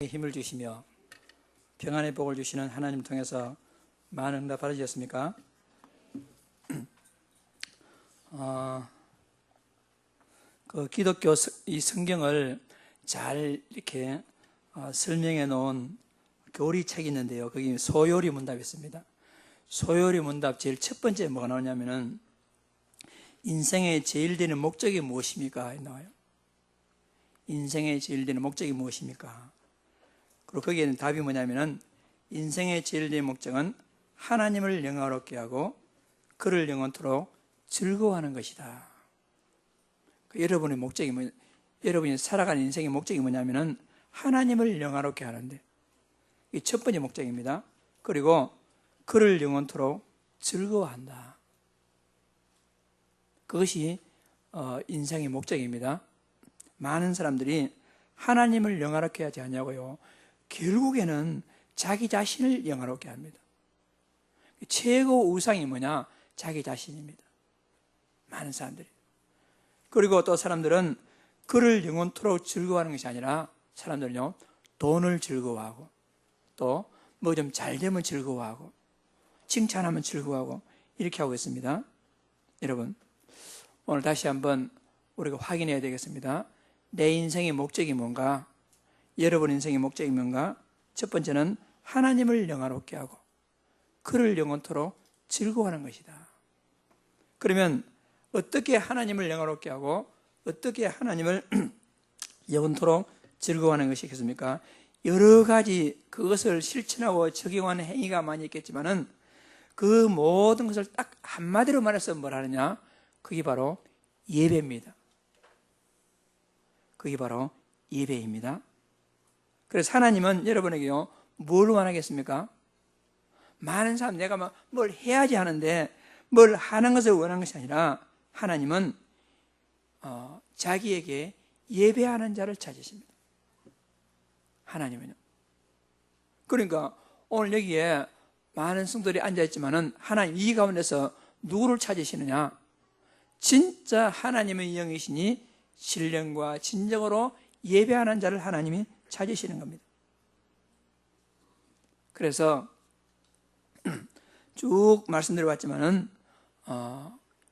힘을 주시며 평안의 복을 주시는 하나님 통해서 많은 응답 받으셨습니까? 기독교 이 성경을 잘 이렇게 설명해 놓은 교리책이 있는데요. 거기 소요리 문답이 있습니다. 소요리 문답 제일 첫 번째 뭐가 나오냐면은 인생의 제일 되는 목적이 무엇입니까? 나와요. 인생의 제일 되는 목적이 무엇입니까? 그리고 거기에는 답이 뭐냐면은 인생의 제일 되는 목적은 하나님을 영화롭게 하고 그를 영원토록 즐거워하는 것이다. 여러분의 목적이 여러분이 살아가는 인생의 목적이 뭐냐면은 하나님을 영화롭게 하는데 이 첫 번째 목적입니다. 그리고 그를 영원토록 즐거워한다. 그것이 인생의 목적입니다. 많은 사람들이 하나님을 영화롭게 하지 않냐고요. 결국에는 자기 자신을 영화롭게 합니다. 최고 우상이 뭐냐? 자기 자신입니다. 많은 사람들이. 그리고 또 사람들은 그를 영원토록 즐거워하는 것이 아니라 사람들은요, 돈을 즐거워하고 또 뭐 좀 잘 되면 즐거워하고 칭찬하면 즐거워하고 이렇게 하고 있습니다. 여러분, 오늘 다시 한번 우리가 확인해야 되겠습니다. 내 인생의 목적이 뭔가? 여러분 인생의 목적이 뭔가? 첫 번째는 하나님을 영화롭게 하고 그를 영원토록 즐거워하는 것이다. 그러면 어떻게 하나님을 영화롭게 하고 어떻게 하나님을 영원토록 즐거워하는 것이겠습니까? 여러 가지 그것을 실천하고 적용하는 행위가 많이 있겠지만은 그 모든 것을 딱 한마디로 말해서 뭘 하느냐? 그게 바로 예배입니다. 그게 바로 예배입니다. 그래서 하나님은 여러분에게요, 뭘 원하겠습니까? 많은 사람 내가 막 뭘 해야지 하는데 뭘 하는 것을 원하는 것이 아니라 하나님은 자기에게 예배하는 자를 찾으십니다. 하나님은요. 그러니까 오늘 여기에 많은 성도들이 앉아있지만은 하나님 이 가운데서 누구를 찾으시느냐? 진짜 하나님의 영이시니 신령과 진정으로 예배하는 자를 하나님이 찾으시는 겁니다. 그래서 쭉 말씀드려봤지만은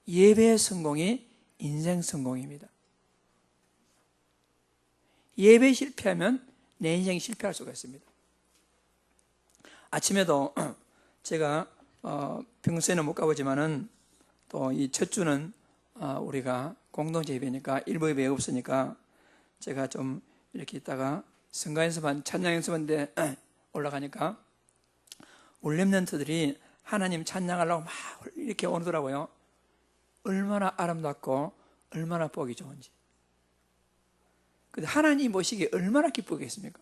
예배의 성공이 인생 성공입니다. 예배 실패하면 내 인생이 실패할 수가 있습니다. 아침에도 제가 평소에는 못 가보지만은 또 이 첫 주는 우리가 공동체 예배니까 일부 예배가 없으니까 제가 좀 이렇게 있다가 성가 연습한 찬양 연습한데 올라가니까 우리 렘넌트들이 하나님 찬양하려고 막 이렇게 오더라고요. 얼마나 아름답고 얼마나 보기 좋은지. 근데 하나님 보시기에 얼마나 기쁘겠습니까?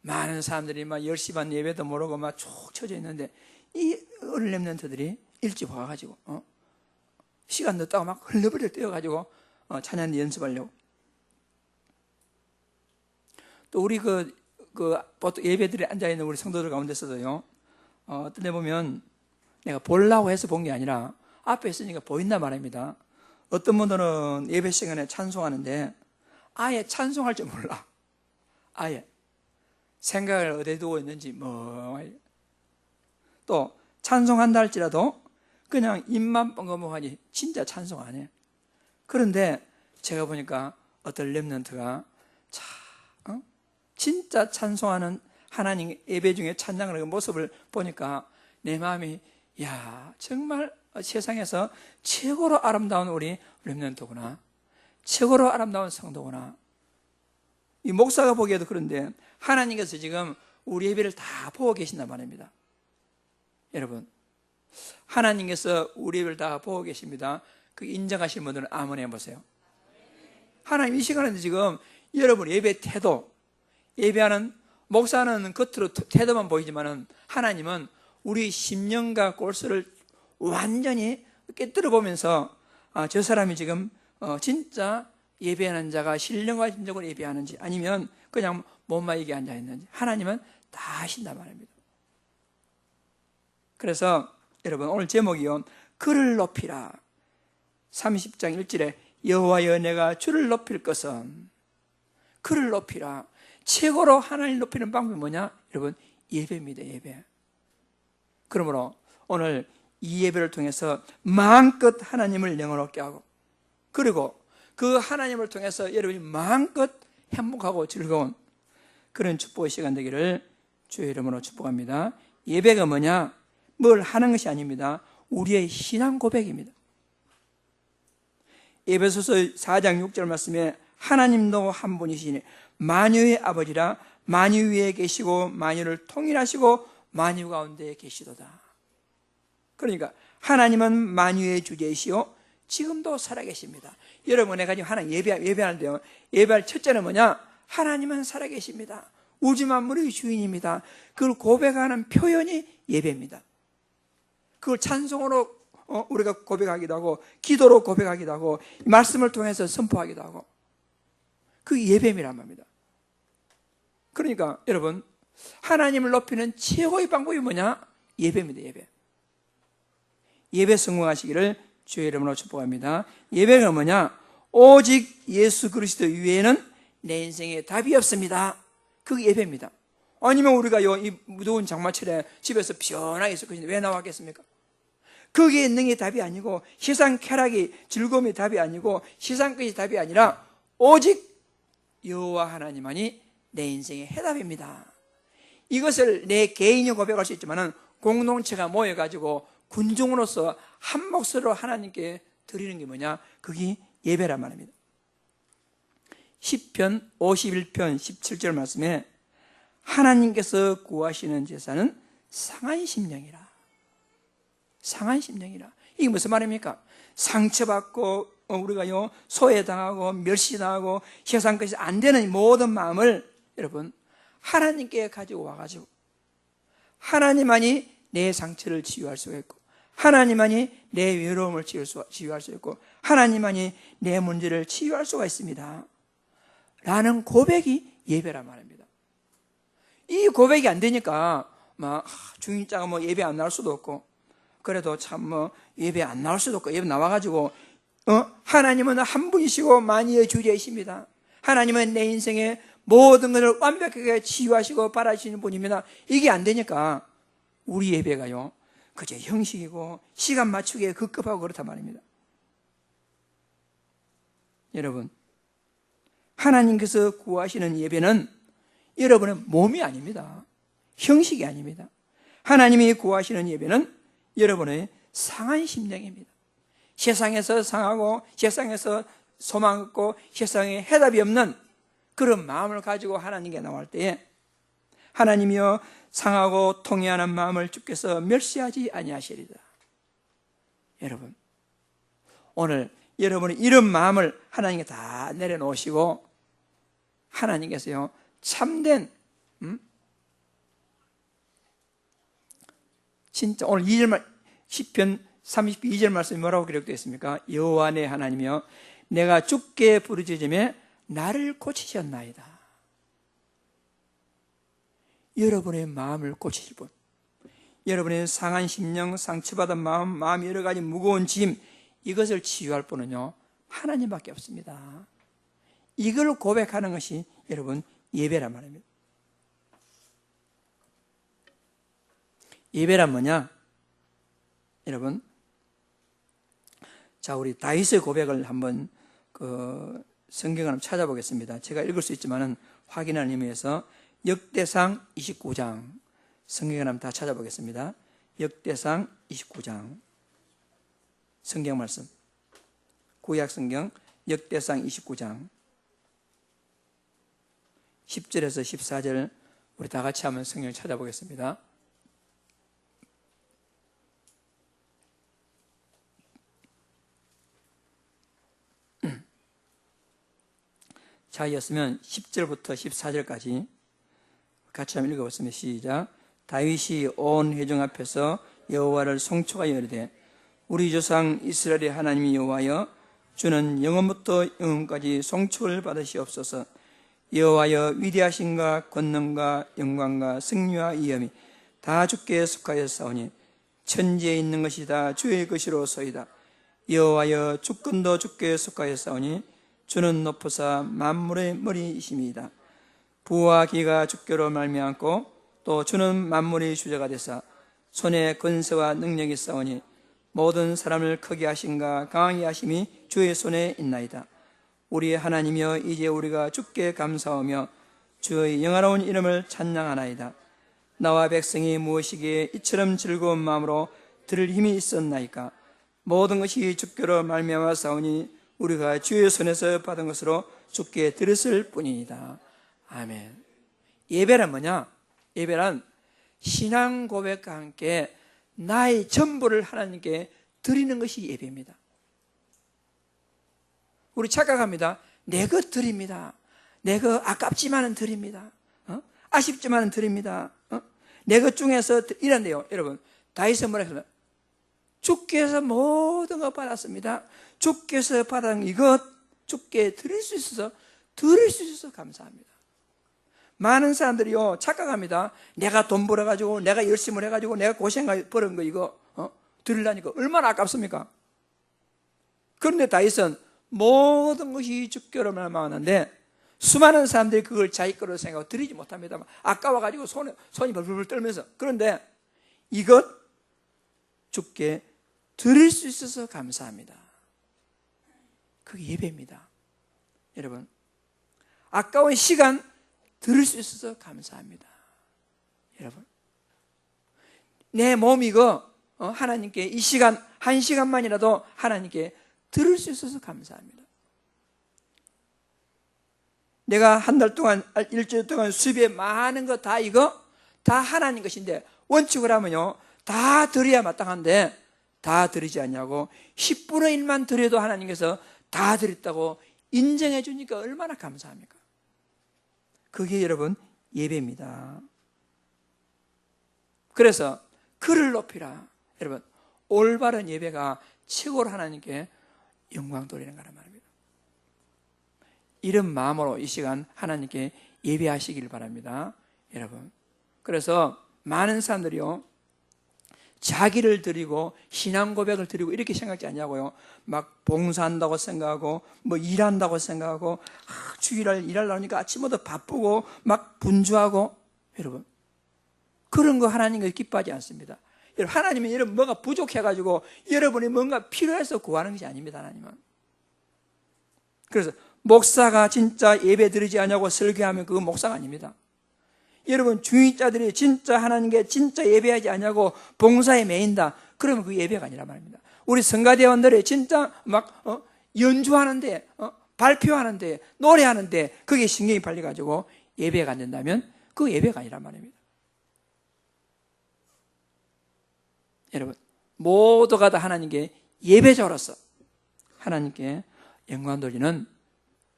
많은 사람들이 막 10시 반 예배도 모르고 막 쭉 쳐져 있는데 이 어린 렘넌트들이 일찍 와가지고 시간 늦다고 막 흘러버려 뛰어가지고 찬양 연습하려고. 또 우리 보통 예배들에 앉아있는 우리 성도들 가운데서도요, 어떤 데 보면 내가 보려고 해서 본 게 아니라 앞에 있으니까 보인단 말입니다. 어떤 분들은 예배 시간에 찬송하는데 아예 찬송할 줄 몰라. 아예. 생각을 어디에 두고 있는지 또 찬송한다 할지라도 그냥 입만 뻥긋하지 진짜 찬송 안 해. 그런데 제가 보니까 어떤 렘넌트가 진짜 찬송하는 하나님 예배 중에 찬양을 하는 모습을 보니까 내 마음이 정말 세상에서 최고로 아름다운 우리 렘넌트구나. 최고로 아름다운 성도구나. 이 목사가 보기에도 그런데 하나님께서 지금 우리 예배를 다 보고 계신단 말입니다. 여러분, 하나님께서 우리 예배를 다 보고 계십니다. 그 인정하시는 분들은 아멘 해보세요. 하나님 이 시간에 지금 여러분 예배 태도, 예배하는 목사는 겉으로 태도만 보이지만은 하나님은 우리 심령과 골수를 완전히 깨뜨려 보면서 저 사람이 지금 진짜 예배하는 자가 신령과 진정으로 예배하는지 아니면 그냥 몸만 얘기 앉아 있는지 하나님은 다 아신단 말입니다. 그래서 여러분 오늘 제목이요, 그를 높이라. 30장 1절에 여호와여 내가 주를 높일 것은 그를 높이라. 최고로 하나님 높이는 방법이 뭐냐? 여러분, 예배입니다. 예배. 그러므로 오늘 이 예배를 통해서 마음껏 하나님을 영원롭게 하고, 그리고 그 하나님을 통해서 여러분이 마음껏 행복하고 즐거운 그런 축복의 시간 되기를 주의 이름으로 축복합니다. 예배가 뭐냐? 뭘 하는 것이 아닙니다. 우리의 신앙 고백입니다. 에베소서 4장 6절 말씀에 하나님도 한 분이시니 만유의 아버지라 만유 위에 계시고 만유를 통일하시고 만유 가운데 계시도다. 그러니까 하나님은 만유의 주제이시오 지금도 살아계십니다. 여러분, 내가 지금 하나님 예배하는데요, 예배할 첫째는 뭐냐? 하나님은 살아계십니다. 우주 만물의 주인입니다. 그걸 고백하는 표현이 예배입니다. 그걸 찬송으로 우리가 고백하기도 하고, 기도로 고백하기도 하고, 말씀을 통해서 선포하기도 하고, 그 예배입이란 말입니다. 그러니까 여러분, 하나님을 높이는 최고의 방법이 뭐냐? 예배입니다. 예배. 예배 성공하시기를 주의 이름으로 축복합니다. 예배가 뭐냐? 오직 예수 그리스도 위에는 내 인생에 답이 없습니다. 그게 예배입니다. 아니면 우리가 이 무더운 장마철에 집에서 피어나게 있을 것인데 왜 나왔겠습니까? 거기에 있는 게 답이 아니고, 세상 쾌락이 즐거움이 답이 아니고, 세상 것이 답이 아니라 오직 여호와 하나님만이 내 인생의 해답입니다. 이것을 내 개인이 고백할 수 있지만 공동체가 모여가지고 군중으로서 한 목소리로 하나님께 드리는 게 뭐냐? 그게 예배란 말입니다. 시편 51편 17절 말씀에 하나님께서 구하시는 제사는 상한 심령이라. 상한 심령이라. 이게 무슨 말입니까? 상처받고 우리가요 소외당하고 멸시당하고 세상 것이 안 되는 모든 마음을 여러분 하나님께 가지고 와가지고 하나님만이 내 상처를 치유할 수가 있고, 하나님만이 내 외로움을 치유할 수 있고, 하나님만이 내 문제를 치유할 수가 있습니다 라는 고백이 예배란 말입니다. 이 고백이 안 되니까 중인자가 예배 안 나올 수도 없고, 그래도 참 예배 안 나올 수도 없고, 예배 나와가지고 하나님은 한 분이시고 만유의 주제이십니다. 하나님은 내 인생의 모든 것을 완벽하게 치유하시고 바라시는 분입니다. 이게 안 되니까 우리 예배가요 그저 형식이고 시간 맞추기에 급급하고 그렇단 말입니다. 여러분, 하나님께서 구하시는 예배는 여러분의 몸이 아닙니다. 형식이 아닙니다. 하나님이 구하시는 예배는 여러분의 상한 심령입니다. 세상에서 상하고 세상에서 소망 없고 세상에 해답이 없는 그런 마음을 가지고 하나님께 나올 때에 하나님이여 상하고 통회하는 마음을 주께서 멸시하지 아니하시리다. 여러분, 오늘 여러분이 이런 마음을 하나님께 다 내려놓으시고 하나님께서요 참된 진짜 오늘 2절 시편 32절 말씀이 뭐라고 기록되어 있습니까? 여호와 내 하나님이여 내가 주께 부르짖음에 나를 고치셨나이다. 여러분의 마음을 고치실 분, 여러분의 상한 심령, 상처받은 마음 여러 가지 무거운 짐, 이것을 치유할 분은요 하나님밖에 없습니다. 이걸 고백하는 것이 여러분 예배란 말입니다. 예배란 뭐냐? 여러분, 자, 우리 다윗의 고백을 한번 성경을 한번 찾아보겠습니다. 제가 읽을 수 있지만은 확인하는 의미에서 역대상 29장 성경을 한번 다 찾아보겠습니다. 역대상 29장 성경 말씀, 구약 성경 역대상 29장 10절에서 14절 우리 다 같이 한번 성경을 찾아보겠습니다. 자이었으면 10절부터 14절까지 같이 한번 읽어보겠습니다. 시작. 다윗이 온 회중 앞에서 여호와를 송축하여 이르되 우리 조상 이스라엘의 하나님 여호와여 주는 영원부터 영원까지 송축을 받으시옵소서. 여호와여 위대하신가 권능과 영광과 승리와 위엄이 다 주께 속하였사오니 천지에 있는 것이 다 주의 것이로소이다. 여호와여 주권도 주께 속하였사오니 주는 높으사 만물의 머리이심이다. 부와 기가 주께로 말미암고 또 주는 만물의 주제가 되사 손에 권세와 능력이 싸우니 모든 사람을 크게 하신가 강하게 하심이 주의 손에 있나이다. 우리 하나님이여 이제 우리가 주께 감사하며 주의 영화로운 이름을 찬양하나이다. 나와 백성이 무엇이기에 이처럼 즐거운 마음으로 들을 힘이 있었나이까. 모든 것이 주께로 말미암아 싸우니 우리가 주의 손에서 받은 것으로 주께 드렸을 뿐이다. 아멘. 예배란 뭐냐? 예배란 신앙 고백과 함께 나의 전부를 하나님께 드리는 것이 예배입니다. 우리 착각합니다. 내 것 드립니다. 내 것 아깝지만은 드립니다. 아쉽지만은 드립니다. 내 것 중에서 이런데요, 여러분. 다윗은 뭐라 했어요? 주께서 모든 것 받았습니다. 주께서 받은 이것 주께 드릴 수 있어서 감사합니다. 많은 사람들이요 착각합니다. 내가 돈 벌어가지고 내가 열심히 해가지고 내가 고생 벌은 거 이거 드리려니까 얼마나 아깝습니까? 그런데 다윗은 모든 것이 주께로 말미암았는데 수많은 사람들이 그걸 자기 거로 생각하고 드리지 못합니다. 아까워가지고 손이 벌벌 떨면서. 그런데 이것 주께 드릴 수 있어서 감사합니다. 그게 예배입니다. 여러분, 아까운 시간 들을 수 있어서 감사합니다. 여러분, 내 몸이 이거 하나님께 이 시간 한 시간만이라도 하나님께 들을 수 있어서 감사합니다. 내가 한 달 동안 일주일 동안 수입에 많은 거 다 이거 다 하나님 것인데 원칙을 하면요 다 드려야 마땅한데 다 드리지 않냐고 10분의 1만 드려도 하나님께서 다 드렸다고 인정해 주니까 얼마나 감사합니까? 그게 여러분 예배입니다. 그래서 그를 높이라. 여러분, 올바른 예배가 최고로 하나님께 영광 돌리는 거란 말입니다. 이런 마음으로 이 시간 하나님께 예배하시길 바랍니다. 여러분, 그래서 많은 사람들이요 자기를 드리고 신앙 고백을 드리고 이렇게 생각하지 않냐고요. 막 봉사한다고 생각하고 뭐 일한다고 생각하고 주일날 일하려니까 아침부터 바쁘고 막 분주하고. 여러분, 그런 거 하나님께 기뻐하지 않습니다. 여러분, 하나님은 여러분 뭐가 부족해가지고 여러분이 뭔가 필요해서 구하는 것이 아닙니다. 하나님은. 그래서 목사가 진짜 예배 드리지 않냐고 설교하면 그건 목사가 아닙니다. 여러분, 중직자들이 진짜 하나님께 진짜 예배하지 않냐고 봉사에 매인다. 그러면 그게 예배가 아니란 말입니다. 우리 성가대원들이 진짜 막 연주하는데 발표하는데 노래하는데 그게 신경이 팔려가지고 예배가 안 된다면 그거 예배가 아니란 말입니다. 여러분, 모두가 다 하나님께 예배자로서 하나님께 영광 돌리는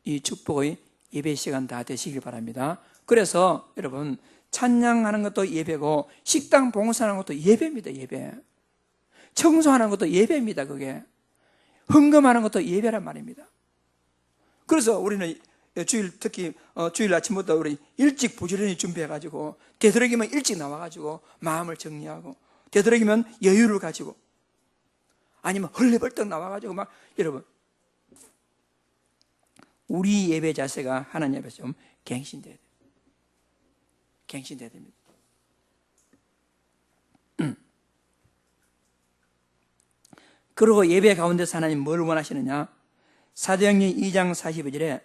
이 축복의 예배 시간 다 되시길 바랍니다. 그래서 여러분, 찬양하는 것도 예배고 식당 봉사하는 것도 예배입니다. 예배. 청소하는 것도 예배입니다. 그게 헌금하는 것도 예배란 말입니다. 그래서 우리는 특히 주일 아침부터 우리 일찍 부지런히 준비해가지고 되도록이면 일찍 나와가지고 마음을 정리하고 되도록이면 여유를 가지고 아니면 헐레벌떡 나와가지고 막 여러분, 우리 예배 자세가 하나님 앞에서 좀 갱신돼야 돼요. 갱신돼야 됩니다. 그리고 예배 가운데서 하나님 뭘 원하시느냐? 사도행전 2장 42절에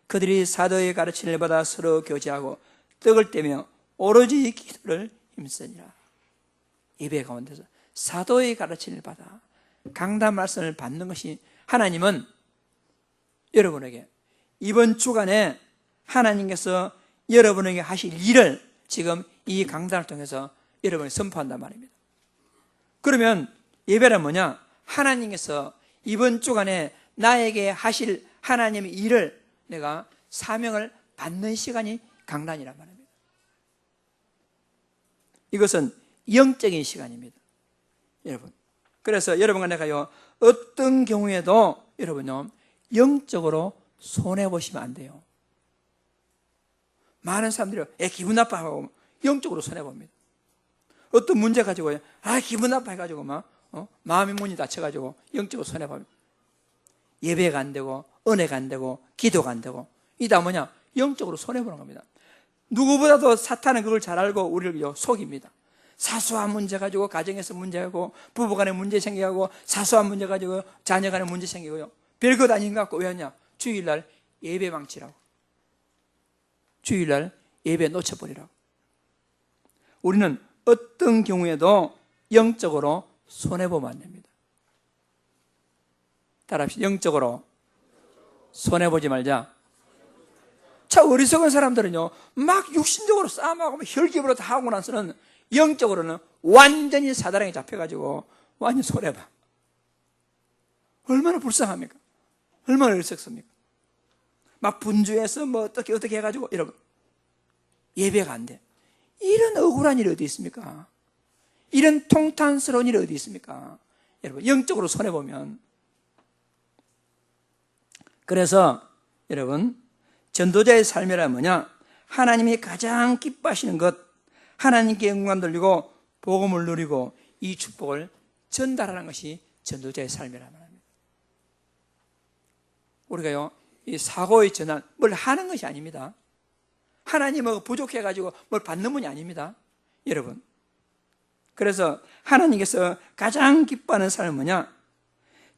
그들이 사도의 가르침을 받아 서로 교제하고 떡을 떼며 오로지 기도를 힘쓰니라. 예배 가운데서 사도의 가르침을 받아 강단 말씀을 받는 것이 하나님은 여러분에게 이번 주간에 하나님께서 여러분에게 하실 일을 지금 이 강단을 통해서 여러분이 선포한단 말입니다. 그러면 예배란 뭐냐? 하나님께서 이번 주간에 나에게 하실 하나님의 일을 내가 사명을 받는 시간이 강단이란 말입니다. 이것은 영적인 시간입니다. 여러분, 그래서 여러분과 내가요 어떤 경우에도 여러분요 영적으로 손해보시면 안 돼요. 많은 사람들이 기분 나빠하고 영적으로 손해봅니다. 어떤 문제 가지고 기분 나빠해가지고 막 마음의 문이 닫혀가지고 영적으로 손해봅니다. 예배가 안 되고 은혜가 안 되고 기도가 안 되고 이다 뭐냐? 영적으로 손해보는 겁니다. 누구보다도 사탄은 그걸 잘 알고 우리를 속입니다. 사소한 문제 가지고 가정에서 문제하고 부부간에 문제 생기고 사소한 문제 가지고 자녀간에 문제 생기고요. 별것 아닌 것 같고 왜 하냐? 주일날 예배 망치라고. 주일날 예배 놓쳐버리라고. 우리는 어떤 경우에도 영적으로 손해보면 안 됩니다. 따라합시다. 영적으로 손해보지 말자. 자, 어리석은 사람들은요, 막 육신적으로 싸움하고 혈기부로 다 하고 나서는 영적으로는 완전히 사단에게 잡혀가지고 완전히 손해봐. 얼마나 불쌍합니까? 얼마나 어리석습니까? 막 분주해서 뭐 어떻게 해가지고 이러고 예배가 안 돼. 이런 억울한 일이 어디 있습니까? 이런 통탄스러운 일이 어디 있습니까? 여러분, 영적으로 손해보면. 그래서 여러분, 전도자의 삶이란 뭐냐? 하나님이 가장 기뻐하시는 것, 하나님께 영광 돌리고 복음을 누리고 이 축복을 전달하는 것이 전도자의 삶이란 말입니다. 우리가요, 이 사고의 전환, 뭘 하는 것이 아닙니다. 하나님은 부족해가지고 뭘 받는 분이 아닙니다. 여러분. 그래서 하나님께서 가장 기뻐하는 삶은 뭐냐?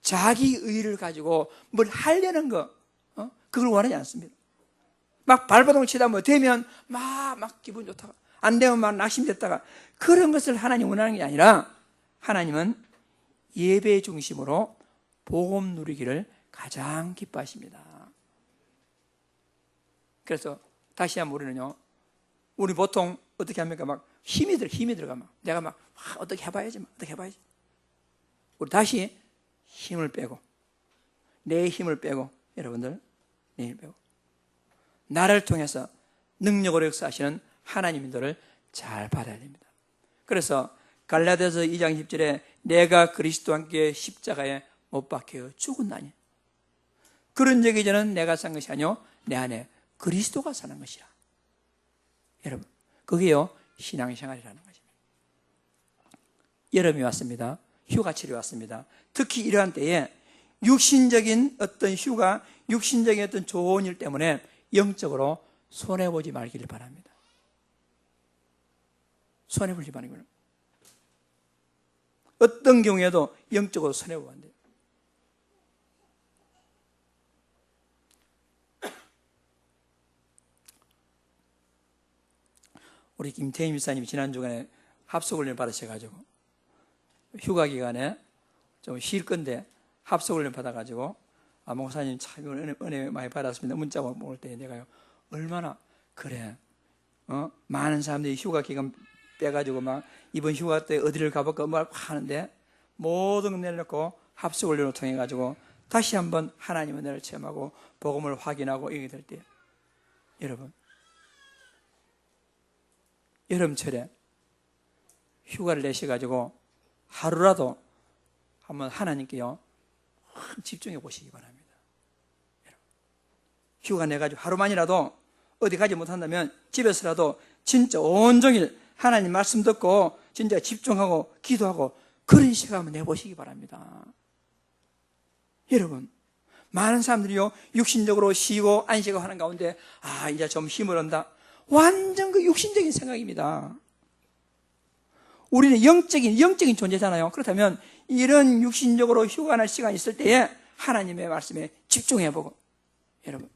자기 의를 가지고 뭘 하려는 거, 그걸 원하지 않습니다. 막 발버둥 치다 뭐 되면 막 기분 좋다가 안 되면 막 낙심됐다가 그런 것을 하나님 원하는 게 아니라 하나님은 예배 중심으로 복음 누리기를 가장 기뻐하십니다. 그래서 다시 한번 우리는요, 우리 보통 어떻게 합니까? 막 힘이 들어가 막 내가 막 어떻게 해봐야지, 우리 다시 힘을 빼고 내 힘을 빼고 여러분들 내 힘을 빼고 나를 통해서 능력으로 역사하시는 하나님들을 잘 받아야 됩니다. 그래서 갈라디아서 2장 10절에 내가 그리스도와 함께 십자가에 못 박혀 죽었나니 그런 적이 저는 내가 산 것이 아니요 내 안에 그리스도가 사는 것이라. 여러분, 그게요 신앙생활이라는 것입니다. 여름이 왔습니다. 휴가철이 왔습니다. 특히 이러한 때에 육신적인 어떤 휴가, 육신적인 어떤 좋은 일 때문에 영적으로 손해보지 말기를 바랍니다. 손해보지 말기를. 어떤 경우에도 영적으로 손해보면 안 돼요. 우리 김태희 미사님이 지난주간에 합숙훈련 받으셔가지고 휴가 기간에 좀 쉴 건데 합숙훈련 받아가지고 목사님 참 은혜 많이 받았습니다. 문자 올 때 내가요 얼마나 그래 많은 사람들이 휴가 기간 빼가지고 막 이번 휴가 때 어디를 가볼까 막 하는데 모든 걸 내려놓고 합숙훈련을 통해 가지고 다시 한번 하나님의 은혜를 체험하고 복음을 확인하고 이게 될 때 여러분 여름철에 휴가를 내셔가지고 하루라도 한번 하나님께요 집중해 보시기 바랍니다. 휴가 내가지고 하루만이라도 어디 가지 못한다면 집에서라도 진짜 온종일 하나님 말씀 듣고 진짜 집중하고 기도하고 그런 시간 한번 내보시기 바랍니다. 여러분, 많은 사람들이요 육신적으로 쉬고 안식을 하는 가운데 이제 좀 힘을 얻는다. 완전 그 육신적인 생각입니다. 우리는 영적인 존재잖아요. 그렇다면 이런 육신적으로 휴가날 시간이 있을 때에 하나님의 말씀에 집중해보고 여러분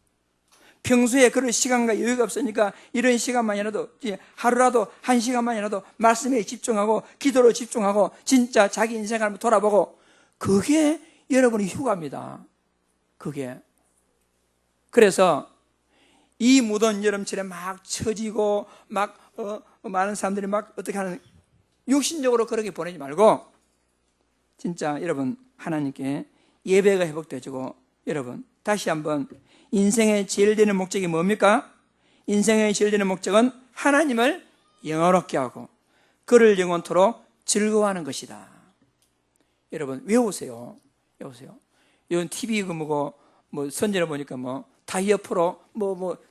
평소에 그런 시간과 여유가 없으니까 이런 시간만이라도 하루라도 한 시간만이라도 말씀에 집중하고 기도로 집중하고 진짜 자기 인생을 한번 돌아보고 그게 여러분의 휴가입니다. 그게. 그래서 이 무더운 여름철에 막 처지고 막 많은 사람들이 막 어떻게 하는 육신적으로 그렇게 보내지 말고 진짜 여러분 하나님께 예배가 회복되고 여러분 다시 한번 인생의 제일 되는 목적이 뭡니까? 인생의 제일 되는 목적은 하나님을 영화롭게 하고 그를 영원토록 즐거워하는 것이다. 여러분 외우세요. 이건 TV 뭐 선전을 보니까 다이어 프로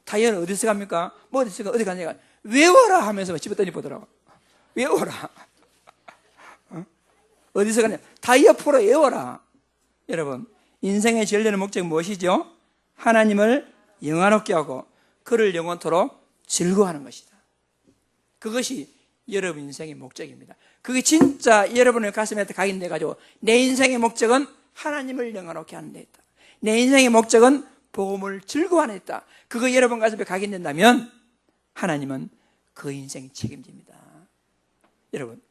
다이어는 어디서 갑니까? 어디 가니까 외워라 하면서 집에 던져보더라고. 외워라. 어디서 가냐? 다이어 프로 외워라. 여러분 인생의 제일 되는 목적은 무엇이죠? 하나님을 영화롭게 하고 그를 영원토록 즐거워하는 것이다. 그것이 여러분 인생의 목적입니다. 그게 진짜 여러분의 가슴에 각인돼가지고 내 인생의 목적은 하나님을 영화롭게 하는 데 있다. 내 인생의 목적은 복음을 즐거워하는 데 있다. 그거 여러분 가슴에 각인된다면 하나님은 그 인생 책임집니다. 여러분,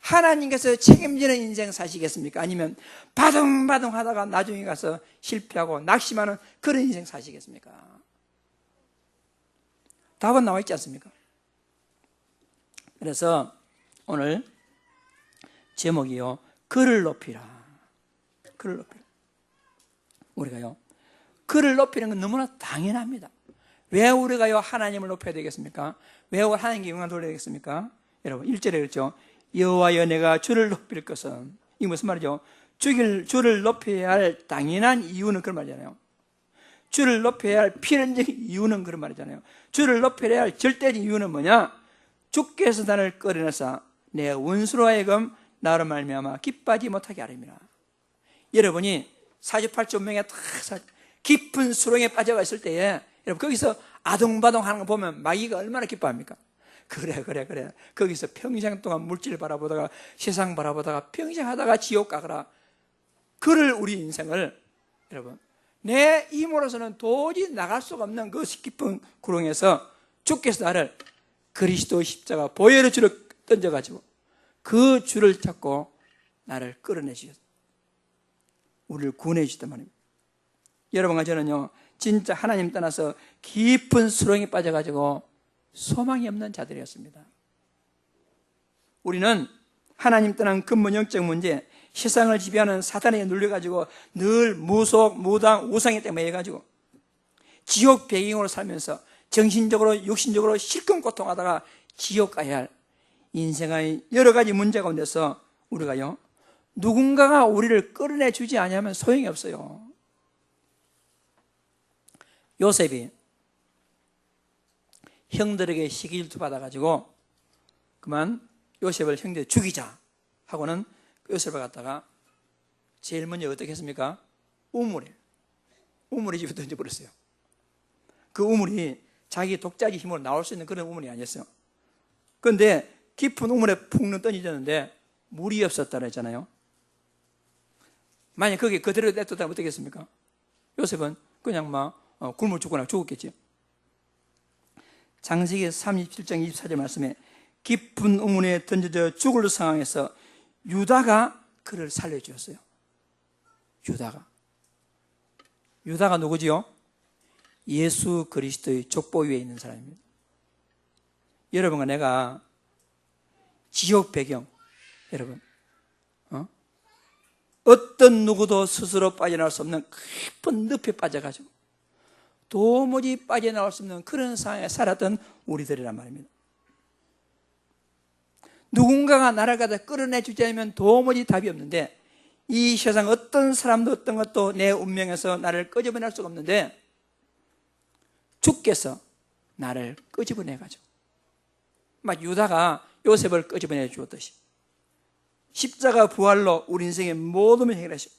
하나님께서 책임지는 인생 사시겠습니까? 아니면 바둥바둥 하다가 나중에 가서 실패하고 낙심하는 그런 인생 사시겠습니까? 답은 나와 있지 않습니까? 그래서 오늘 제목이요, 그를 높이라. 그를 높이라. 우리가요, 그를 높이는 건 너무나 당연합니다. 왜 우리가요 하나님을 높여야 되겠습니까? 왜 하나님께 영광을 돌려야 되겠습니까? 여러분 1절에 그랬죠. 여호와여 내가 주를 높일 것은, 이게 무슨 말이죠? 주를 높여야 할 당연한 이유는 그런 말이잖아요. 주를 높여야 할 필연적인 이유는 그런 말이잖아요. 주를 높여야 할 절대적인 이유는 뭐냐? 주께서 나를 끌어내사 내 원수로 하여금 나로 말미암아 기뻐하지 못하게 하림이라. 여러분이 사주팔주 운명에 다 깊은 수렁에 빠져가 있을 때에 여러분 거기서 아동바동 하는 거 보면 마귀가 얼마나 기뻐합니까? 그래 거기서 평생 동안 물질 바라보다가 세상 바라보다가 평생 하다가 지옥 가거라. 그를 우리 인생을 여러분 내 힘으로서는 도저히 나갈 수가 없는 그 깊은 구렁에서 주께서 나를 그리스도 십자가 보혈의 줄을 던져가지고 그 줄을 잡고 나를 끌어내주셨어요. 우리를 구원해 주셨단 말입니다. 여러분과 저는요 진짜 하나님 떠나서 깊은 수렁에 빠져가지고 소망이 없는 자들이었습니다. 우리는 하나님 떠난 근본 영적 문제, 세상을 지배하는 사단에 눌려가지고 늘 무속, 무당, 우상에 때문에 해가지고 지옥 배경으로 살면서 정신적으로 육신적으로 실컷 고통하다가 지옥 가야 할 인생의 여러 가지 문제 가운데서 우리가요 누군가가 우리를 끌어내 주지 않으면 소용이 없어요. 요셉이 형들에게 시기질투 받아가지고 그만 요셉을 형들이 죽이자 하고는 요셉을 갖다가 제일 먼저 어떻게 했습니까? 우물에 집에 던져버렸어요. 그 우물이 자기 독자지 힘으로 나올 수 있는 그런 우물이 아니었어요. 그런데 깊은 우물에 푹 던져졌는데 물이 없었다 그랬잖아요. 만약 거기 그대로 냅뒀다면 어떻게 했습니까? 요셉은 그냥 막 굶어 죽거나 죽었겠지. 창세기 37장 24절 말씀에 깊은 우물에 던져져 죽을 상황에서 유다가 그를 살려주었어요. 유다가 누구지요? 예수 그리스도의 족보 위에 있는 사람입니다. 여러분과 내가 지옥 배경, 여러분 어떤 누구도 스스로 빠져나올 수 없는 깊은 늪에 빠져가지고 도무지 빠져나올 수 없는 그런 상황에 살았던 우리들이란 말입니다. 누군가가 나를 갖다 끌어내주지 않으면 도무지 답이 없는데 이 세상 어떤 사람도 어떤 것도 내 운명에서 나를 끄집어낼 수가 없는데 주께서 나를 끄집어내가지고 막 유다가 요셉을 끄집어내 주었듯이 십자가 부활로 우리 인생의 모든 문제를 해결하시고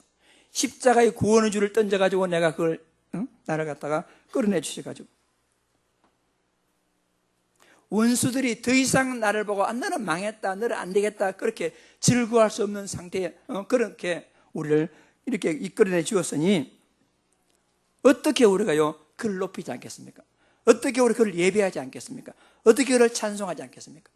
십자가의 구원의 줄을 던져가지고 내가 그걸 나를 갖다가 끌어내 주셔가지고 원수들이 더 이상 나를 보고 너는 망했다, 너는 안 되겠다 그렇게 즐거워할 수 없는 상태에 그렇게 우리를 이렇게 이끌어내 주었으니 어떻게 우리가요 그를 높이지 않겠습니까? 어떻게 우리 그를 예배하지 않겠습니까? 어떻게 그를 찬송하지 않겠습니까?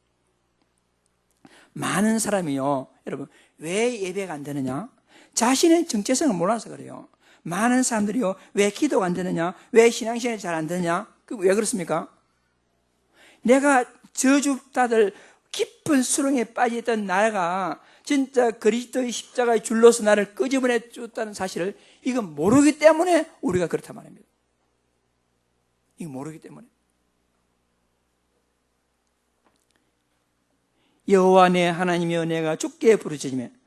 많은 사람이요 여러분 왜 예배가 안 되느냐? 자신의 정체성을 몰라서 그래요. 많은 사람들이요 왜 기도가 안 되느냐? 왜 신앙생활이 잘 안 되느냐? 왜 그렇습니까? 내가 저주받을 깊은 수렁에 빠져있던 나가 진짜 그리스도의 십자가의 줄로서 나를 끄집어내 줬다는 사실을 이건 모르기 때문에 우리가 그렇단 말입니다. 이거 모르기 때문에. 여호와 내 하나님이여 내가 주께 부르짖으면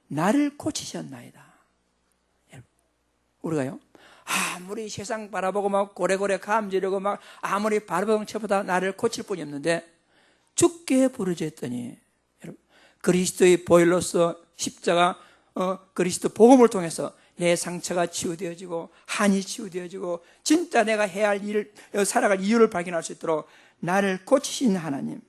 나를 고치셨나이다. 우리가요 아무리 세상 바라보고 막 고래고래 감지려고 막 아무리 바라보는 척보다 나를 고칠 뿐이 없는데 주께 부르짖었더니 여러분 그리스도의 보혈로서 십자가 그리스도 복음을 통해서 내 상처가 치유되어지고 한이 치유되어지고 진짜 내가 해야 할 일을 살아갈 이유를 발견할 수 있도록 나를 고치신 하나님,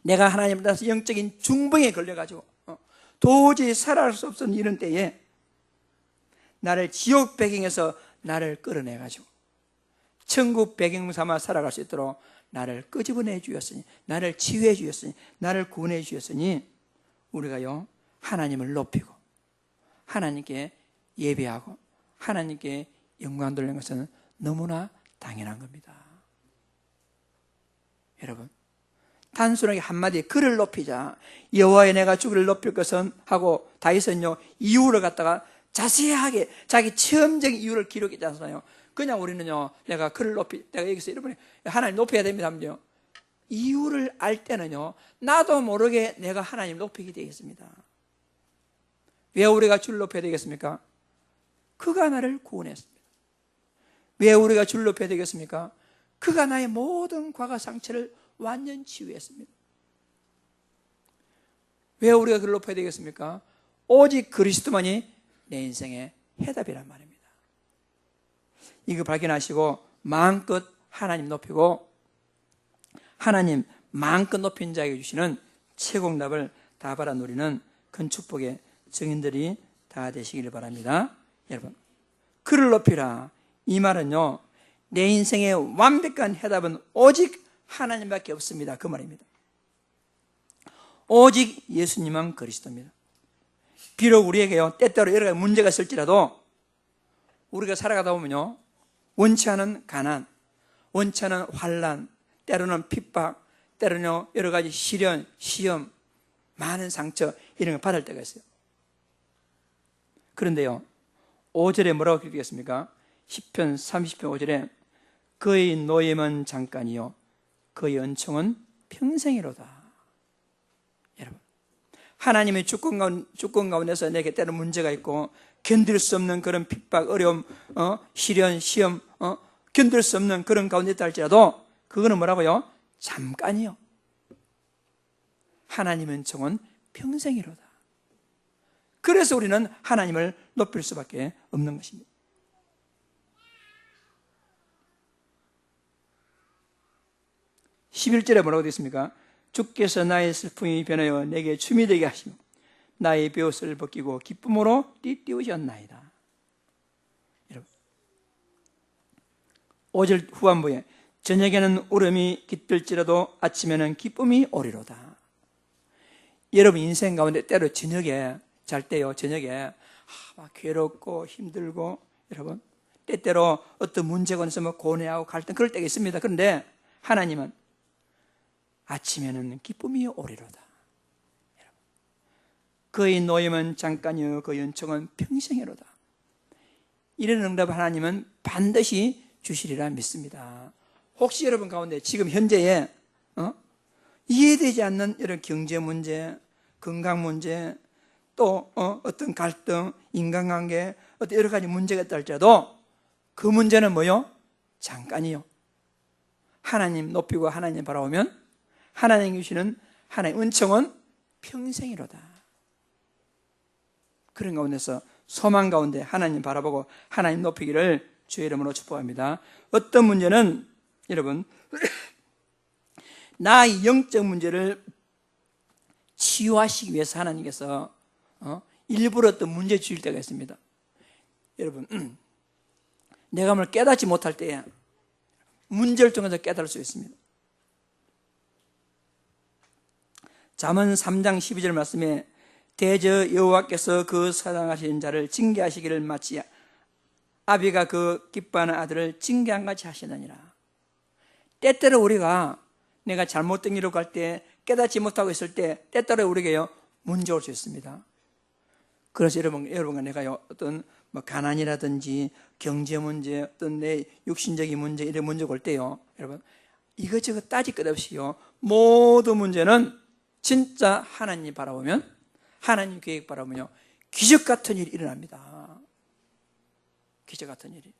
내가 하나님을 따라서 영적인 중병에 걸려가지고 도저히 살아갈 수 없는 이런 때에 나를 지옥 배경에서 나를 끌어내가지고 천국 배경 삼아 살아갈 수 있도록 나를 끄집어내 주셨으니, 나를 치유해 주셨으니, 나를 구원해 주셨으니 우리가요 하나님을 높이고 하나님께 예배하고 하나님께 영광 돌리는 것은 너무나 당연한 겁니다. 여러분, 단순하게 한마디 그를 높이자, 여호와의 내가 주를 높일 것은 하고 다윗은요 이유를 갖다가 자세하게 자기 체험적인 이유를 기록했지 않나요? 그냥 우리는요 내가 그를 내가 여기서 여러분이 하나님 높여야 됩니다 하면요, 이유를 알 때는요 나도 모르게 내가 하나님 높이게 되겠습니다. 왜 우리가 주를 높여야 되겠습니까? 그가 나를 구원했습니다. 왜 우리가 주를 높여야 되겠습니까? 그가 나의 모든 과거 상처를 완전 치유했습니다. 왜 우리가 그를 높여야 되겠습니까? 오직 그리스도만이 내 인생의 해답이란 말입니다. 이거 발견하시고 마음껏 하나님 높이고 하나님 마음껏 높인 자에게 주시는 최고응답을 다 받아 누리는 큰 축복의 증인들이 다 되시기를 바랍니다. 여러분, 그를 높이라, 이 말은요 내 인생의 완벽한 해답은 오직 하나님밖에 없습니다, 그 말입니다. 오직 예수님만 그리스도입니다. 비록 우리에게요 때때로 여러 가지 문제가 있을지라도 우리가 살아가다 보면요 원치 않은 가난, 원치 않은 환난, 때로는 핍박, 때로는 여러 가지 시련, 시험, 많은 상처 이런 걸 받을 때가 있어요. 그런데요 5절에 뭐라고 기록되겠습니까? 시편 30편 5절에 그의 노임은 잠깐이요 그의 은총은 평생이로다. 여러분, 하나님의 주권 가운데서 내게 때로 문제가 있고 견딜 수 없는 그런 핍박, 어려움, 시련, 시험, 견딜 수 없는 그런 가운데 있다 할지라도 그거는 뭐라고요? 잠깐이요. 하나님의 은총은 평생이로다. 그래서 우리는 하나님을 높일 수밖에 없는 것입니다. (11절에) 뭐라고 되어 있습니까? 주께서 나의 슬픔이 변하여 내게 춤이 되게 하시며 나의 베옷을 벗기고 기쁨으로 띠띠우셨나이다. 여러분, 5절 후반부에 저녁에는 울음이 깃들지라도 아침에는 기쁨이 오리로다. 여러분 인생 가운데 때로 저녁에 잘 때요 저녁에 막 괴롭고 힘들고 여러분 때때로 어떤 문제가 있으면 고뇌하고 갈등 그럴 때가 있습니다. 그런데 하나님은 아침에는 기쁨이 오리로다. 그의 노임은 잠깐이요 그의 은총은 평생이로다. 이런 응답을 하나님은 반드시 주시리라 믿습니다. 혹시 여러분 가운데 지금 현재에 이해되지 않는 이런 경제 문제, 건강 문제, 또 어떤 갈등, 인간관계, 어떤 여러 가지 문제가 있다 할지라도 그 문제는 뭐요? 잠깐이요. 하나님 높이고 하나님 바라보면 하나님 주시는 하나님의 은총은 평생이로다. 그런 가운데서 소망 가운데 하나님 바라보고 하나님 높이기를 주의 이름으로 축복합니다. 어떤 문제는 여러분 나의 영적 문제를 치유하시기 위해서 하나님께서 일부러 어떤 문제 주실 때가 있습니다. 여러분 내가 뭘 깨닫지 못할 때에 문제를 통해서 깨달을 수 있습니다. 잠언 3장 12절 말씀에 대저 여호와께서 그 사랑하신 자를 징계하시기를 마치 아비가 그 기뻐하는 아들을 징계한 같이 하시느니라. 때때로 우리가 내가 잘못된 일을 갈 때 깨닫지 못하고 있을 때 때때로 우리에게요 문제 올 수 있습니다. 그래서 여러분과 내가요 어떤 가난이라든지 경제 문제, 어떤 내 육신적인 문제 이런 문제가 올 때요 여러분 이것저것 따질 것 없이요 모든 문제는 진짜 하나님 바라보면 하나님 계획 바라보면요 기적 같은 일이 일어납니다. 기적 같은 일이.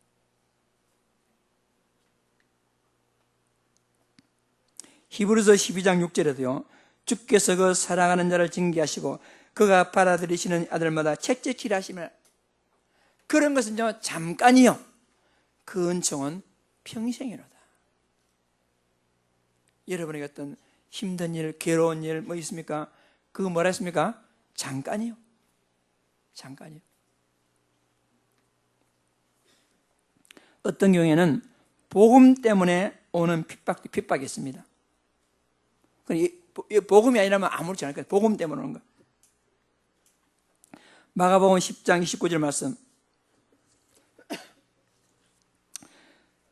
히브리서 12장 6절에도요 주께서 그 사랑하는 자를 징계하시고 그가 받아들이시는 아들마다 채찍질을 하시면 그런 것은요 잠깐이요 그 은총은 평생이로다. 여러분에게 어떤 힘든 일, 괴로운 일 뭐 있습니까? 그거 뭐라 했습니까? 잠깐이요. 잠깐이요. 어떤 경우에는 복음 때문에 오는 핍박이 있습니다. 복음이 아니라면 아무렇지 않을 거예요. 복음 때문에 오는 거. 마가복음 10장 29절 말씀.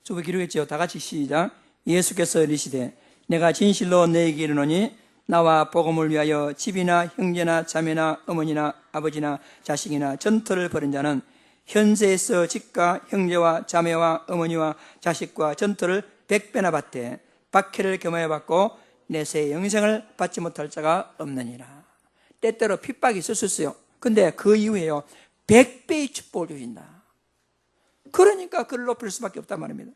주부 기록했지요. 다 같이 시작. 예수께서 이르시되 내가 진실로 너에게 이르노니 나와 복음을 위하여 집이나 형제나 자매나 어머니나 아버지나 자식이나 전토를 벌인 자는 현세에서 집과 형제와 자매와 어머니와 자식과 전토를 100배나 받되 박해를 겸하여 받고 내세 영생을 받지 못할 자가 없느니라. 때때로 핍박이 있을 수 있어요. 근데 그 이후에요 100배의 축복을 주신다. 그러니까 그를 높일 수밖에 없단 말입니다.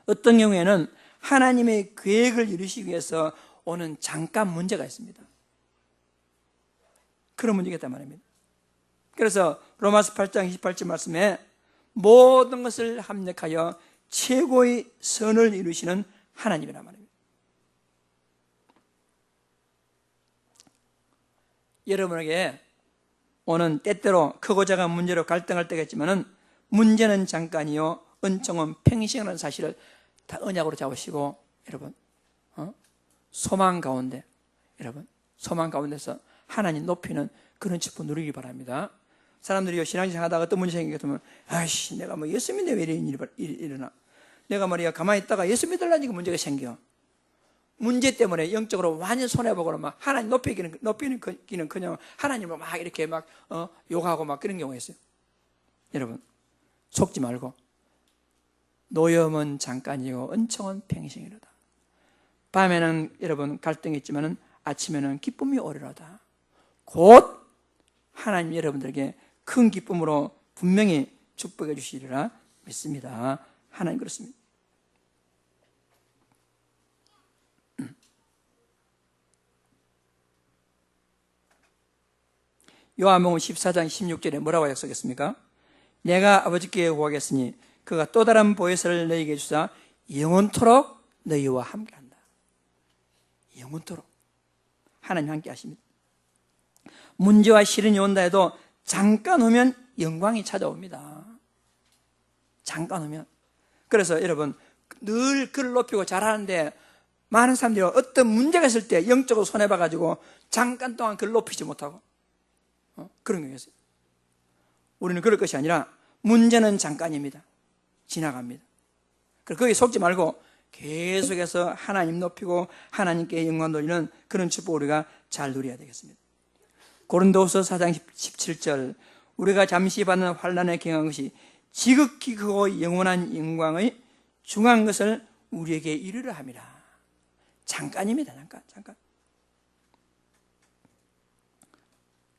어떤 경우에는 하나님의 계획을 이루시기 위해서 오는 잠깐 문제가 있습니다. 그런 문제가 있단 말입니다. 그래서 로마서 8장 28절 말씀에 모든 것을 합력하여 최고의 선을 이루시는 하나님이란 말입니다. 여러분에게 오는 때때로 크고 작은 문제로 갈등할 때가 있지만은 문제는 잠깐이요 은총은 평생이라는 사실을 다 언약으로 잡으시고 여러분 소망 가운데 여러분 소망 가운데서 하나님 높이는 그런 축복 누리기 바랍니다. 사람들이 신앙생활 하다가 어떤 문제 생기게 되면 아이씨 내가 뭐 예수 믿는데 왜 이런 일이 일어나 내가 말이야 가만히 있다가 예수 믿으려니까 문제가 생겨. 문제 때문에 영적으로 완전 손해보거나 막 하나님 높이기는 그냥 하나님을 막 이렇게 막 욕하고 막 그런 경우가 있어요. 여러분 속지 말고 노염은 잠깐이고 은총은 평생이로다. 밤에는 여러분 갈등이 있지만은 아침에는 기쁨이 오리로다. 곧 하나님 여러분들에게 큰 기쁨으로 분명히 축복해 주시리라 믿습니다. 하나님 그렇습니다. 요한복음 14장 16절에 뭐라고 약속했습니까? 내가 아버지께 구하겠으니 그가 또 다른 보혜사를 너희에게 주사 영원토록 너희와 함께한다. 영원토록 하나님 함께 하십니다. 문제와 시련이 온다 해도 잠깐 오면 영광이 찾아옵니다. 잠깐 오면. 그래서 여러분 늘 그를 높이고 잘하는데 많은 사람들이 어떤 문제가 있을 때 영적으로 손해봐가지고 잠깐 동안 그를 높이지 못하고 그런 경우가 있어요. 우리는 그럴 것이 아니라 문제는 잠깐입니다. 지나갑니다. 그래서 거기에 속지 말고 계속해서 하나님 높이고 하나님께 영광 돌리는 그런 축복 우리가 잘 누려야 되겠습니다. 고린도후서 4장 17절 우리가 잠시 받는 환난에 경한 것이 지극히 크고 영원한 영광의 중한 것을 우리에게 이르려 함이라. 잠깐입니다. 잠깐.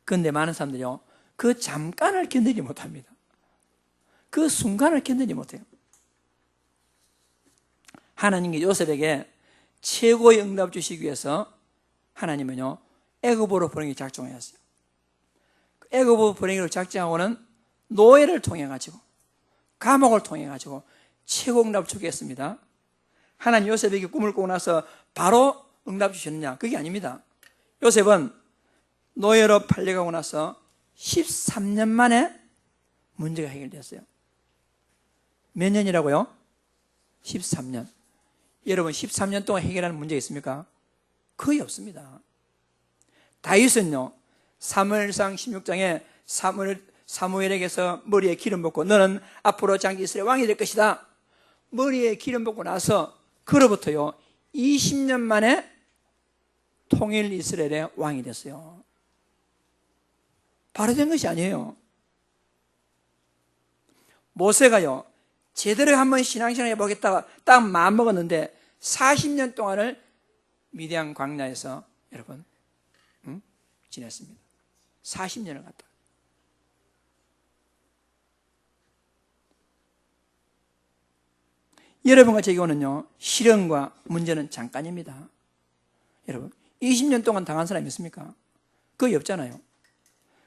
그런데 많은 사람들이요 그 잠깐을 견디지 못합니다. 그 순간을 견디지 못해요. 하나님께 요셉에게 최고의 응답 주시기 위해서 하나님은요 애굽으로 보내기 작정하였어요. 애굽으로 보내기로 작정하고는 노예를 통해 가지고 감옥을 통해 가지고 최고 응답을 주겠습니다. 하나님 요셉에게 꿈을 꾸고 나서 바로 응답 주셨느냐? 그게 아닙니다. 요셉은 노예로 팔려가고 나서 13년 만에 문제가 해결됐어요. 몇 년이라고요? 13년. 여러분 13년 동안 해결하는 문제가 있습니까? 거의 없습니다. 다윗은요 사무엘상 16장에 사무엘에게서 머리에 기름 붓고 너는 앞으로 장기 이스라엘 왕이 될 것이다. 머리에 기름 붓고 나서 그로부터요 20년 만에 통일 이스라엘의 왕이 됐어요. 바로 된 것이 아니에요. 모세가요 제대로 한번 신앙생활 해보겠다가 딱 마음먹었는데 40년 동안을 미디안 광야에서 여러분 지냈습니다. 40년을 갔다. 여러분과 제게 오는요 시련과 문제는 잠깐입니다. 여러분 20년 동안 당한 사람이 있습니까? 거의 없잖아요.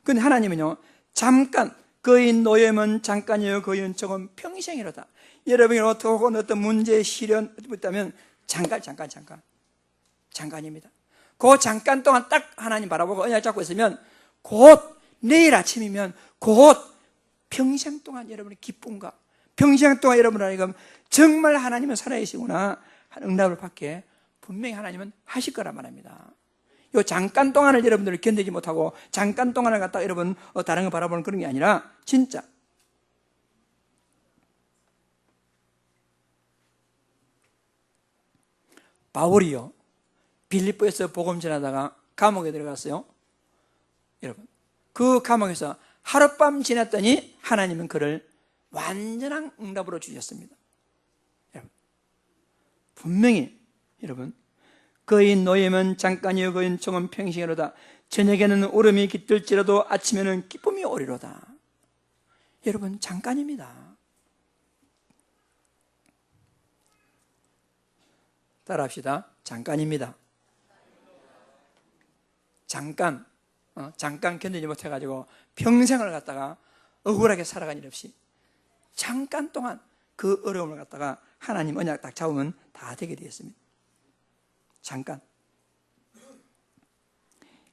그런데 하나님은요 잠깐 그의 노염은 잠깐이요 그의 은총은 평생이로다. 여러분이 어떤 문제 시련 있다면 잠깐입니다. 그 잠깐 동안 딱 하나님 바라보고 언약 잡고 있으면 곧 내일 아침이면 곧 평생 동안 여러분의 기쁨과 평생 동안 여러분은 정말 하나님은 살아계시구나 하는 응답을 받게 분명히 하나님은 하실 거란 말입니다. 요 잠깐 동안을 여러분들이 견디지 못하고 잠깐 동안을 갖다가 여러분 다른 거 바라보는 그런 게 아니라 진짜 바울이요 빌립보에서 복음 전하다가 감옥에 들어갔어요. 여러분 그 감옥에서 하룻밤 지났더니 하나님은 그를 완전한 응답으로 주셨습니다. 여러분 분명히 여러분 그의 노임은 잠깐이요 그의 총은 평생이로다. 저녁에는 울음이 깃들지라도 아침에는 기쁨이 오리로다. 여러분 잠깐입니다. 따라합시다. 잠깐입니다. 잠깐 견디지 못해가지고 평생을 갖다가 억울하게 살아간 일 없이 잠깐 동안 그 어려움을 갖다가 하나님 언약 딱 잡으면 다 되게 되었습니다. 잠깐.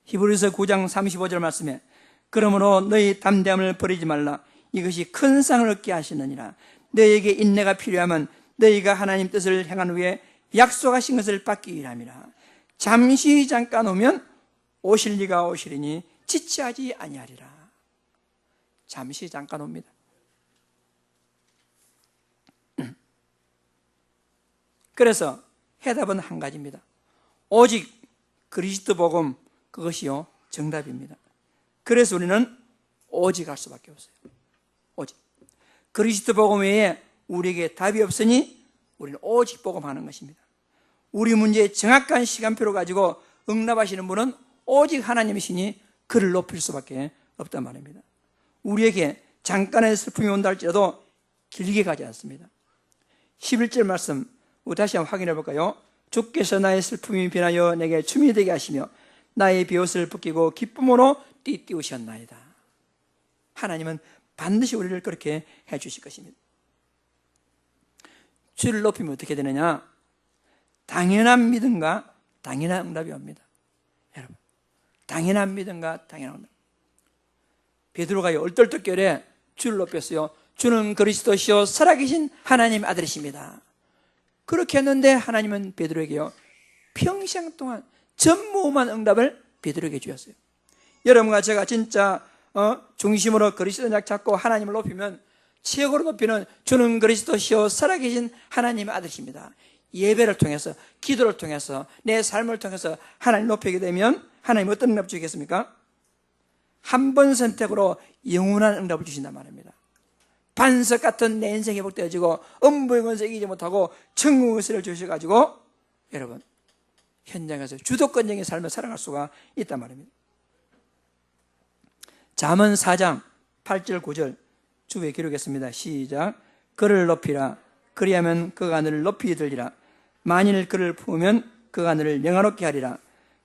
히브리서 9장 35절 말씀에 그러므로 너희 담대함을 버리지 말라. 이것이 큰 상을 얻게 하시느니라. 너희에게 인내가 필요하면 너희가 하나님 뜻을 행한 후에 약속하신 것을 받기 위함이라. 잠시 잠깐 오면 오실 리가 오시리니 지체하지 아니하리라. 잠시 잠깐 옵니다. 그래서 해답은 한 가지입니다. 오직 그리스도 복음 그것이요 정답입니다. 그래서 우리는 오직 할 수밖에 없어요. 오직 그리스도 복음 외에 우리에게 답이 없으니 우리는 오직 복음하는 것입니다. 우리 문제에 정확한 시간표를 가지고 응답하시는 분은 오직 하나님이시니 그를 높일 수밖에 없단 말입니다. 우리에게 잠깐의 슬픔이 온다 할지라도 길게 가지 않습니다. 11절 말씀 우리 다시 한번 확인해 볼까요? 주께서 나의 슬픔이 변하여 내게 춤이 되게 하시며 나의 비옷을 벗기고 기쁨으로 띠띠우셨나이다. 하나님은 반드시 우리를 그렇게 해 주실 것입니다. 주를 높이면 어떻게 되느냐? 당연한 믿음과 당연한 응답이 옵니다. 여러분 당연한 믿음과 당연한 응답. 베드로가 얼떨떨결에 주를 높였어요. 주는 그리스도시요 살아계신 하나님 아들이십니다. 그렇게 했는데 하나님은 베드로에게요 평생 동안 전무후무한 응답을 베드로에게 주었어요. 여러분과 제가 진짜 중심으로 그리스도 언약 잡고 하나님을 높이면 최고로 높이는 주는 그리스도시요 살아계신 하나님의 아들이십니다. 예배를 통해서 기도를 통해서 내 삶을 통해서 하나님 높이게 되면 하나님 어떤 응답 주시겠습니까? 한 번 선택으로 영원한 응답을 주신단 말입니다. 반석 같은 내 인생이 회복되어지고 음부의 권세 이기지 못하고 천국의 것을 주셔가지고 여러분 현장에서 주도권적인 삶을 살아갈 수가 있단 말입니다. 잠언 4장 8절 9절 주에 기록했습니다. 시작. 그를 높이라. 그리하면 그가 너를 높이 들리라. 만일 그를 품으면 그가 너를 영화롭게 하리라.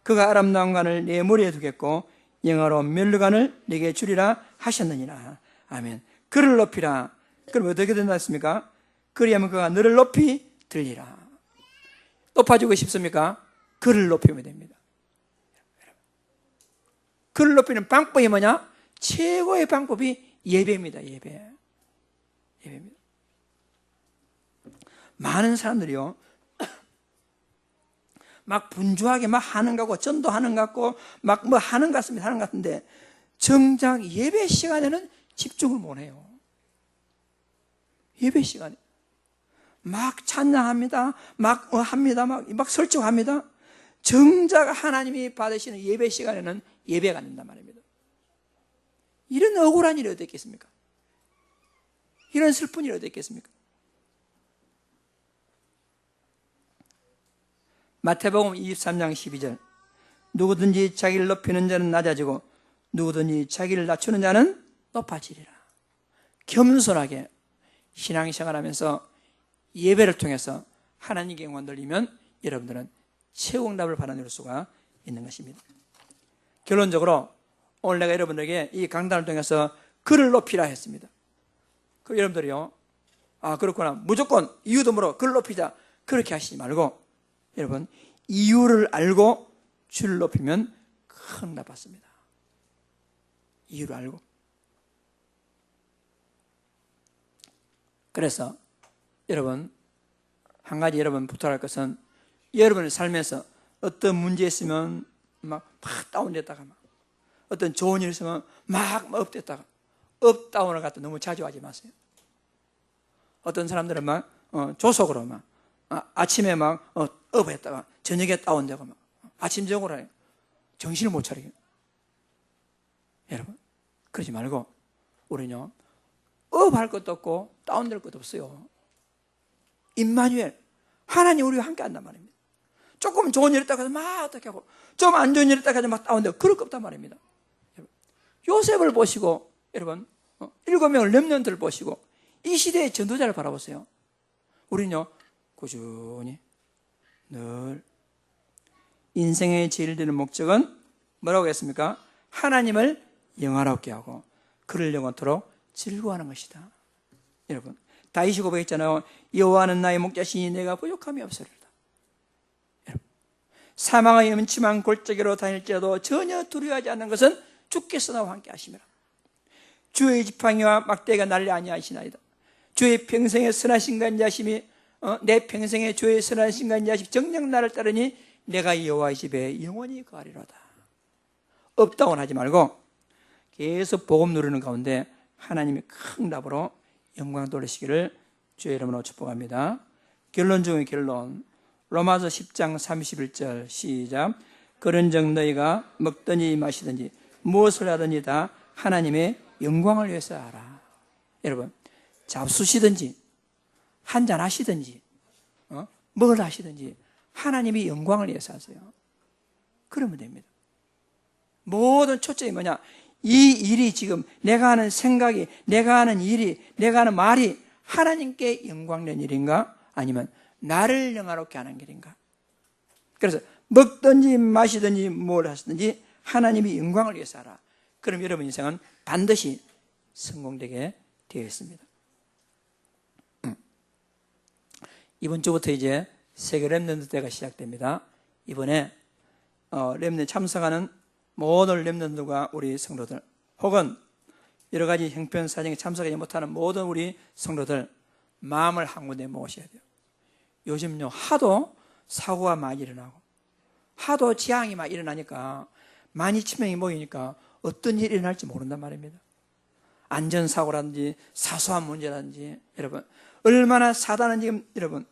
그가 아름다운 관을 내 머리에 두겠고 영화로운 면류관을 내게 주리라 하셨느니라. 아멘. 그를 높이라. 그럼 어떻게 된다 했습니까? 그리하면 그가 너를 높이 들리라. 높아지고 싶습니까? 그를 높이면 됩니다. 그를 높이는 방법이 뭐냐? 최고의 방법이 예배입니다. 예배입니다. 많은 사람들이요 막 분주하게 막 하는 것 같고 전도하는 것 같고 막 뭐 하는 것 같습니다. 하는 것 같은데 정작 예배 시간에는 집중을 못 해요. 예배 시간에 막 찬양합니다. 막 합니다. 막 설정합니다. 정작 하나님이 받으시는 예배 시간에는 예배가 안 된단 말입니다. 이런 억울한 일이 어디 있겠습니까? 이런 슬픈 일이 어디 있겠습니까? 마태복음 23장 12절 누구든지 자기를 높이는 자는 낮아지고 누구든지 자기를 낮추는 자는 높아지리라. 겸손하게 신앙생활하면서 예배를 통해서 하나님께 영광 돌리면 여러분들은 최고 응답을 받아낼 수가 있는 것입니다. 결론적으로 오늘 내가 여러분들에게 이 강단을 통해서 그를 높이라 했습니다. 그럼 여러분들이요 그렇구나 무조건 이유도 물어 그를 높이자 그렇게 하시지 말고 여러분, 이유를 알고 주를 높이면 큰 응답 받습니다. 이유를 알고. 그래서 여러분, 한 가지 여러분 부탁할 것은, 여러분의 삶에서 어떤 문제 있으면 막 다운됐다가, 어떤 좋은 일 있으면 막 업됐다가, 업다운을 갖다 너무 자주 하지 마세요. 어떤 사람들은 막 조속으로 막 아침에 막 업했다가 저녁에 다운되고 막 아침 저녁으로 해요. 정신을 못 차리게. 여러분, 그러지 말고 우리는요, 업할 것도 없고 다운될 것도 없어요. 임마누엘, 하나님 우리와 함께 한단 말입니다. 조금 좋은 일 있다가 막 어떻게 하고, 좀 안 좋은 일 있다가 막 다운되고, 그럴 거 없단 말입니다. 요셉을 보시고, 여러분, 7명의 렘넌트를 보시고, 이 시대의 전도자를 바라보세요. 우리는요, 꾸준히 늘 인생의 제일 되는 목적은 뭐라고 했습니까? 하나님을 영화롭게 하고 그를 영원토록 즐거워하는 것이다. 여러분, 다윗이 고백했잖아요. 여호와는 나의 목자시니 내가 부족함이 없으리로다. 여러분, 사망의 음침한 골짜기로 다닐지라도 전혀 두려워하지 않는 것은 주께서 나와 함께 하심이라. 주의 지팡이와 막대기가 나를 아니하시나이다. 주의 평생의 선하신 간자심이 내 평생의 주의 선하신 간자심 정녕 나를 따르니 내가 여호와의 집에 영원히 거하리로다. 업다운 하지 말고 계속 복음 누리는 가운데 하나님이 큰 응답으로 영광 돌리시기를 주의 이름으로 축복합니다. 결론 중의 결론, 로마서 10장 31절 시작. 그런즉 너희가 먹든지 마시든지 무엇을 하든지 다 하나님의 영광을 위해서 하라. 여러분, 잡수시든지 한잔 하시든지 뭘 하시든지 하나님이 영광을 위해서 하세요. 그러면 됩니다. 모든 초점이 뭐냐? 이 일이 지금 내가 하는 생각이, 내가 하는 일이, 내가 하는 말이 하나님께 영광된 일인가? 아니면 나를 영화롭게 하는 일인가? 그래서 먹든지 마시든지 뭘 하시든지 하나님이 영광을 위해서 하라. 그럼 여러분 인생은 반드시 성공되게 되어 있습니다. 이번 주부터 이제 세계 렘넌트 때가 시작됩니다. 이번에 렘넌트 참석하는 모든 렘넌트들과 우리 성도들, 혹은 여러 가지 형편 사정에 참석하지 못하는 모든 우리 성도들, 마음을 한 군데 모으셔야 돼요. 요즘요, 하도 사고가 많이 일어나고 하도 재앙이 막 일어나니까 12,000명이 모이니까 어떤 일이 일어날지 모른단 말입니다. 안전사고라든지 사소한 문제라든지, 여러분, 얼마나 사단은 지금, 여러분,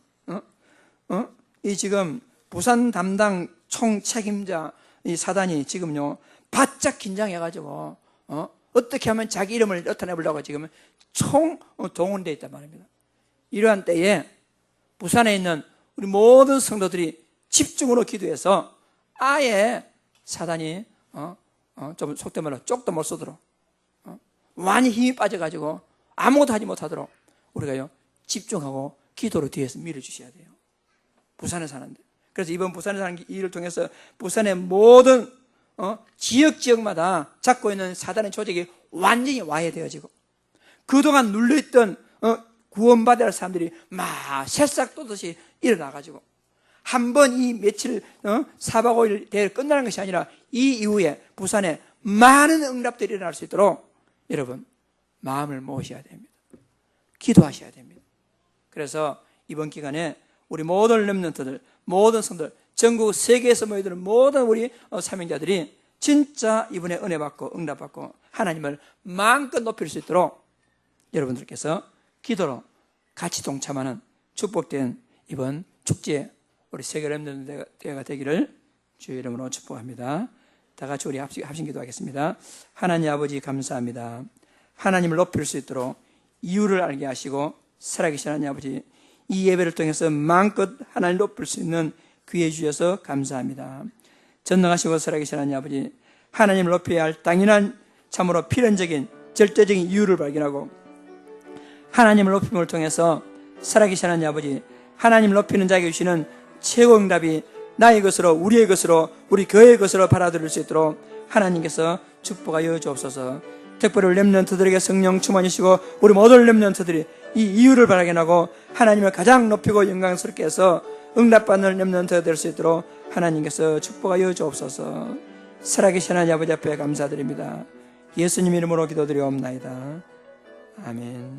이 지금 부산 담당 총 책임자 이 사단이 지금요, 바짝 긴장해가지고, 어떻게 하면 자기 이름을 나타내보려고 지금 총 동원되어 있단 말입니다. 이러한 때에 부산에 있는 우리 모든 성도들이 집중으로 기도해서 아예 사단이, 좀 속된 말로 쪽도 못 쏘도록, 많이 힘이 빠져가지고 아무것도 하지 못하도록 우리가요, 집중하고 기도로 뒤에서 밀어주셔야 돼요. 부산에 사는데. 그래서 이번 부산에 사는 일을 통해서 부산의 모든 지역마다 잡고 있는 사단의 조직이 완전히 와해되어지고, 그동안 눌려있던 구원받아야 할 사람들이 막 새싹 돋듯이 일어나가지고, 한 번 이 며칠 4박 5일 대회를 끝나는 것이 아니라 이 이후에 부산에 많은 응답들이 일어날 수 있도록 여러분 마음을 모으셔야 됩니다. 기도하셔야 됩니다. 그래서 이번 기간에 우리 모든 렘넌트들, 모든 성들, 전국 세계에서 모여드는 모든 우리 사명자들이 진짜 이번에 은혜 받고 응답 받고 하나님을 마음껏 높일 수 있도록 여러분들께서 기도로 같이 동참하는 축복된 이번 축제, 우리 세계 렘넌트 대회가 되기를 주의 이름으로 축복합니다. 다 같이 우리 합심 기도하겠습니다. 하나님 아버지 감사합니다. 하나님을 높일 수 있도록 이유를 알게 하시고 살아계신 하나님 아버지, 이 예배를 통해서 마음껏 하나님을 높일 수 있는 기회 주셔서 감사합니다. 전능하시고 살아계신 하나님 아버지, 하나님을 높여야 할 당연한 참으로 필연적인 절대적인 이유를 발견하고 하나님을 높임을 통해서 살아계신 하나님 아버지, 하나님을 높이는 자에게 주시는 최고 응답이 나의 것으로, 우리의 것으로, 우리 교회의 것으로 받아들일 수 있도록 하나님께서 축복하여 주옵소서. 특별히 렘넌트들에게 성령 충만이시고 우리 모든 렘넌트들이 이 이유를 발견하고 하나님을 가장 높이고 영광스럽게 해서 응답받는 렘넌트가 될 수 있도록 하나님께서 축복하여 주옵소서. 살아계신 하나님 아버지 앞에 감사드립니다. 예수님 이름으로 기도드리옵나이다. 아멘.